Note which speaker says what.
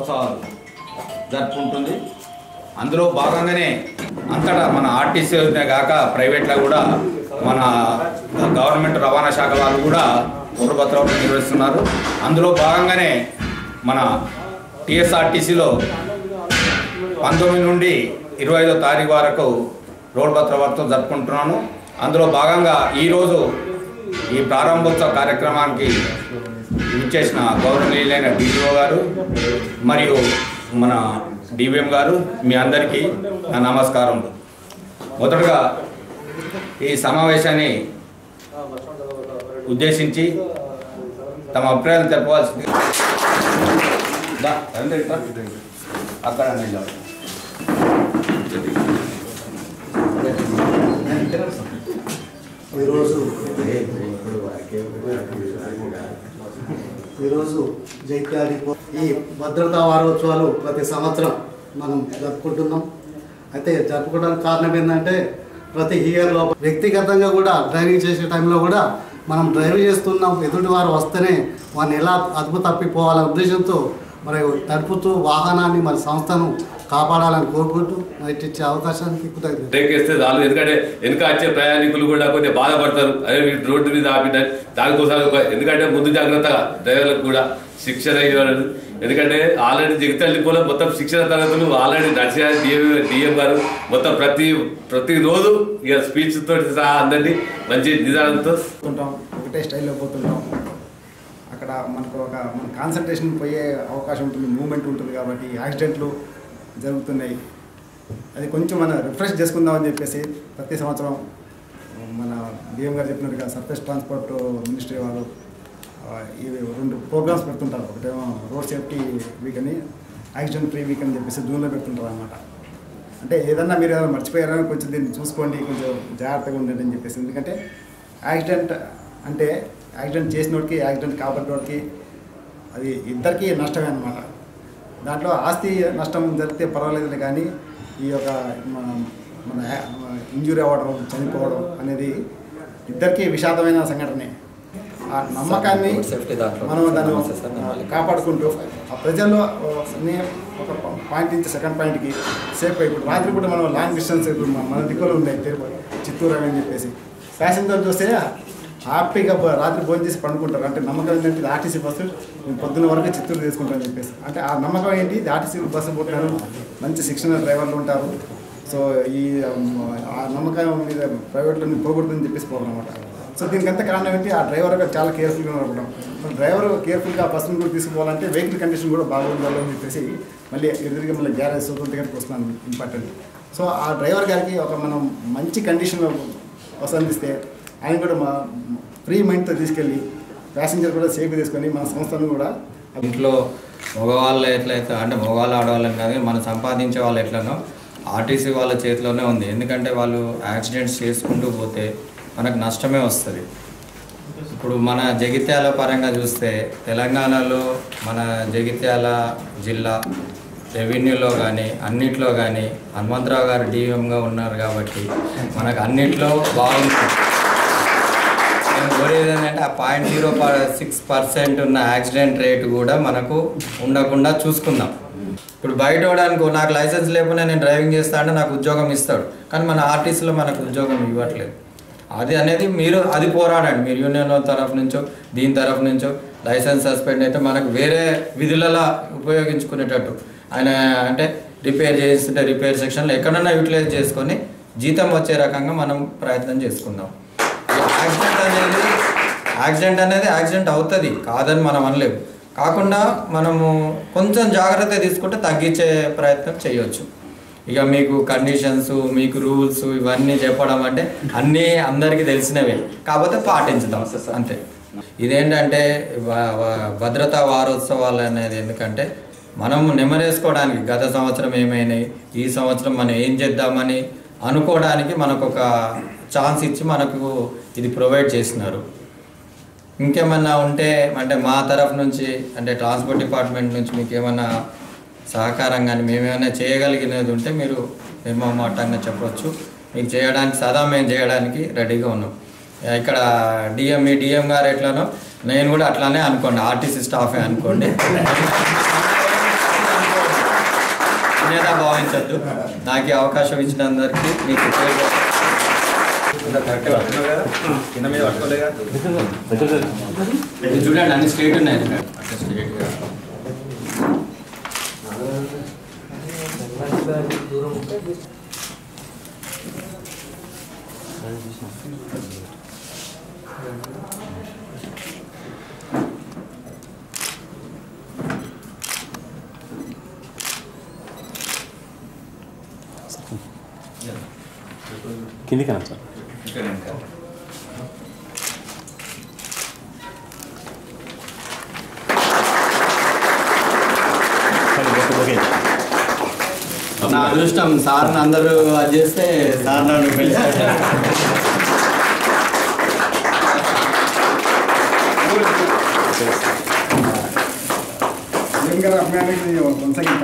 Speaker 1: వారోత్సవాలు జరుపుకుంటుంది. అందులో భాగంగానే అంతటా మన ఆర్టీసీనే కాక ప్రైవేట్లో కూడా మన గవర్నమెంట్ రవాణా శాఖ వాళ్ళు కూడా రోడ్డు భద్రతను నిర్వహిస్తున్నారు. అందులో భాగంగానే మన టీఎస్ఆర్టీసీలో 19 నుండి 25వ తారీఖు వరకు రోడ్డు భద్రతను జరుపుకుంటున్నాను. అందులో భాగంగా ఈరోజు ఈ ప్రారంభోత్సవ కార్యక్రమానికి ఇచ్చేసిన గౌరవనీయులైన డిటిఓ గారు మరియు మన డివిఎం గారు మీ అందరికీ నా నమస్కారం. మొదటగా ఈ సమావేశాన్ని ఉద్దేశించి తమ అభిప్రాయాలు చెప్పవలసింది అక్కడ
Speaker 2: ఈరోజు జైత్యాల ఈ భద్రతా వారోత్సవాలు ప్రతి సంవత్సరం మనం జరుపుకుంటున్నాం. అయితే జరుపుకోవడానికి కారణం ఏంటంటే ప్రతి ఇయర్లో వ్యక్తిగతంగా కూడా డ్రైవింగ్ చేసే టైంలో కూడా మనం డ్రైవ్ చేస్తున్నాం, ఎదుటి వారు వస్తేనే వారిని ఎలా అదుపు తప్పిపోవాలనే ఉద్దేశంతో మరి నడుపుతూ వాహనాన్ని మరి సంస్థను కాపాడాలని కోరుకుంటూ ఇచ్చే అవకాశానికి
Speaker 3: బ్రేక్ వేస్తే చాలు. ఎందుకంటే వెనుక వచ్చే ప్రయాణికులు కూడా కొంచెం బాధపడతారు, అదే రోడ్డు మీద ఆపిన దానికోసం. ఎందుకంటే ముందు జాగ్రత్తగా డ్రైవర్లకు కూడా శిక్షణ ఇవ్వాలి. ఎందుకంటే ఆల్రెడీ జగిత్యాల మొత్తం శిక్షణ తరగతులు ఆల్రెడీ నడిచారు డిఎం గారు. మొత్తం ప్రతిరోజు ఇక స్పీచ్ తోటి సహా అందరినీ మంచి నిదానంతో
Speaker 4: ఉంటాం, ఒకటే స్టైల్లో పోతుంటాం. అక్కడ మనకు మన కాన్సన్ట్రేషన్ పోయే అవకాశం ఉంటుంది, మూమెంట్ ఉంటుంది. కాబట్టి యాక్సిడెంట్లు జరుగుతున్నాయి. అది కొంచెం మనం రిఫ్రెష్ చేసుకుందామని చెప్పేసి ప్రతి సంవత్సరం మన డిఎం గారు చెప్పినట్టుగా సర్ఫేస్ ట్రాన్స్పోర్ట్ మినిస్ట్రీ వాళ్ళు ఇవి 2 ప్రోగ్రామ్స్ పెడుతుంటారు. ఒకటేమో రోడ్ సేఫ్టీ వీక్ అని, యాక్సిడెంట్ ఫ్రీ వీక్ అని చెప్పేసి జూన్లో పెడుతుంటారు అన్నమాట. అంటే ఏదన్నా మీరు ఏదైనా మర్చిపోయారని కొంచెం దీన్ని చూసుకోండి, కొంచెం జాగ్రత్తగా ఉండండి అని చెప్పేసి. ఎందుకంటే యాక్సిడెంట్ అంటే యాక్సిడెంట్ చేసినోడికి యాక్సిడెంట్ కాబట్టోడికి అది ఇద్దరికీ నష్టమే అన్నమాట. దాంట్లో ఆస్తి నష్టం జరిగితే పర్వాలేదు, కానీ ఈ యొక్క మన ఇంజూరీ అవ్వడం, చనిపోవడం అనేది ఇద్దరికీ విషాదమైన సంఘటనే. ఆ నమ్మకాన్ని మనం దాన్ని కాపాడుకుంటూ ఆ ప్రజల్లో ఒక పాయింట్ నుంచి సెకండ్ పాయింట్కి సేఫ్ అయిపోయి రాత్రి పూట మనం లాంగ్ డిస్టెన్స్ మన దిక్కులు ఉన్నాయి, చిత్తూరు అని చెప్పేసి ప్యాసింజర్ చూస్తే హ్యాపీగా రాత్రి భోజనం చేసి పండుకుంటారు. అంటే నమ్మకం ఏంటంటే ఆర్టీసీ బస్సు నేను పొద్దున్న వరకు చిత్తూరు తీసుకుంటాను చెప్పేసి. అంటే ఆ నమ్మకం ఏంటి, ఆర్టీసీ బస్సు పోతున్నారు, మంచి శిక్షణ డ్రైవర్లు ఉంటారు. సో ఈ ఆ నమ్మకం మీద ప్రైవేట్లో పోకూడదని చెప్పేసి పోవడం అనమాట. సో దీనికంత కారణం ఏంటి, ఆ డ్రైవర్ చాలా కేర్ఫుల్గా నడపడం. డ్రైవర్ కేర్ఫుల్గా బస్సును కూడా తీసుకుపోవాలంటే వెహికల్ కండిషన్ కూడా బాగుండాలి అని చెప్పేసి మళ్ళీ ఎదురుగా మళ్ళీ గ్యారేజ్ సూపర్ దగ్గరికి వస్తున్నాను ఇంపార్టెంట్. సో ఆ డ్రైవర్ గారికి ఒక మనం మంచి కండిషన్లో బస్సు అందిస్తే ఆయన కూడా మా ఫ్రీ మైండ్తో తీసుకెళ్ళి ప్యాసింజర్ కూడా సేఫ్గా తీసుకొని మన సంస్థను కూడా
Speaker 1: ఇంట్లో మగవాళ్ళు ఎట్లయితే అంటే మగవాళ్ళు ఆడవాళ్ళని కానీ మనం సంపాదించే వాళ్ళు ఎట్లనో ఆర్టీసీ వాళ్ళ చేతిలోనే ఉంది. ఎందుకంటే వాళ్ళు యాక్సిడెంట్స్ చేసుకుంటూ పోతే మనకు నష్టమే వస్తుంది. ఇప్పుడు మన జగిత్యాల పరంగా చూస్తే తెలంగాణలో మన జగిత్యాల జిల్లా రెవెన్యూలో కానీ అన్నిట్లో కానీ హనుమంతరావు గారు డిఎంగా ఉన్నారు కాబట్టి మనకు అన్నిట్లో బాగుంటుంది. నేను కోరేది ఏంటంటే ఆ 0.06% ఉన్న యాక్సిడెంట్ రేటు కూడా మనకు ఉండకుండా చూసుకుందాం. ఇప్పుడు బయట అవడానికి నాకు లైసెన్స్ లేకుండా నేను డ్రైవింగ్ చేస్తా అంటే నాకు ఉద్యోగం ఇస్తాడు, కానీ మన ఆర్టీసీలో మనకు ఉద్యోగం ఇవ్వట్లేదు. అది అనేది మీరు అది పోరాడండి, మీరు యూనియన్ తరఫు నుంచో దీని తరఫు నుంచో లైసెన్స్ సస్పెండ్ అయితే మనకు వేరే విధులలో ఉపయోగించుకునేటట్టు ఆయన అంటే రిపేర్ చేస్తుంటే రిపేర్ సెక్షన్లో ఎక్కడన్నా యూటిలైజ్ చేసుకొని జీతం వచ్చే రకంగా మనం ప్రయత్నం చేసుకుందాం. యాక్సిడెంట్ అనేది యాక్సిడెంట్ అవుతుంది కాదని మనం అనలేము, కాకుండా మనము కొంచెం జాగ్రత్త తీసుకుంటే తగ్గించే ప్రయత్నం చేయొచ్చు. ఇక మీకు కండిషన్స్ మీకు రూల్స్ ఇవన్నీ చెప్పడం అంటే అన్నీ అందరికీ తెలిసినవే, కాకపోతే పాటించుదాం అంతే. ఇదేంటంటే భద్రతా వారోత్సవాలు అనేది ఎందుకంటే మనము నెమరేసుకోవడానికి గత సంవత్సరం ఏమైనాయి, ఈ సంవత్సరం మనం ఏం చేద్దామని అనుకోవడానికి మనకు ఒక ఛాన్స్ ఇచ్చి మనకు ఇది ప్రొవైడ్ చేస్తున్నారు. ఇంకేమన్నా ఉంటే అంటే మా తరఫు నుంచి అంటే ట్రాన్స్పోర్ట్ డిపార్ట్మెంట్ నుంచి మీకు ఏమన్నా సహకారం కానీ మేమేమైనా చేయగలిగినది ఉంటే మీరు నిర్మమాటంగా చెప్పవచ్చు. మీకు చేయడానికి సదా మేము చేయడానికి రెడీగా ఉన్నాం. ఇక్కడ డిఎం గారు ఎట్లానో నేను కూడా అట్లానే అనుకోండి, ఆర్టీసీ స్టాఫే అనుకోండి. అన్యదా భావించద్దు. నాకు ఈ అవకాశం ఇచ్చినందరికీ మీకు చూడండి అన్ని స్ట్రేట్ ఉన్నాయి స్ట్రేట్గా.
Speaker 5: కిందికి రా సార్.
Speaker 1: నా అదృష్టం సార్ని అందరూ అది చేస్తే సార్ నన్ను పిలిచారు.
Speaker 4: ఇంకా కొనసాగి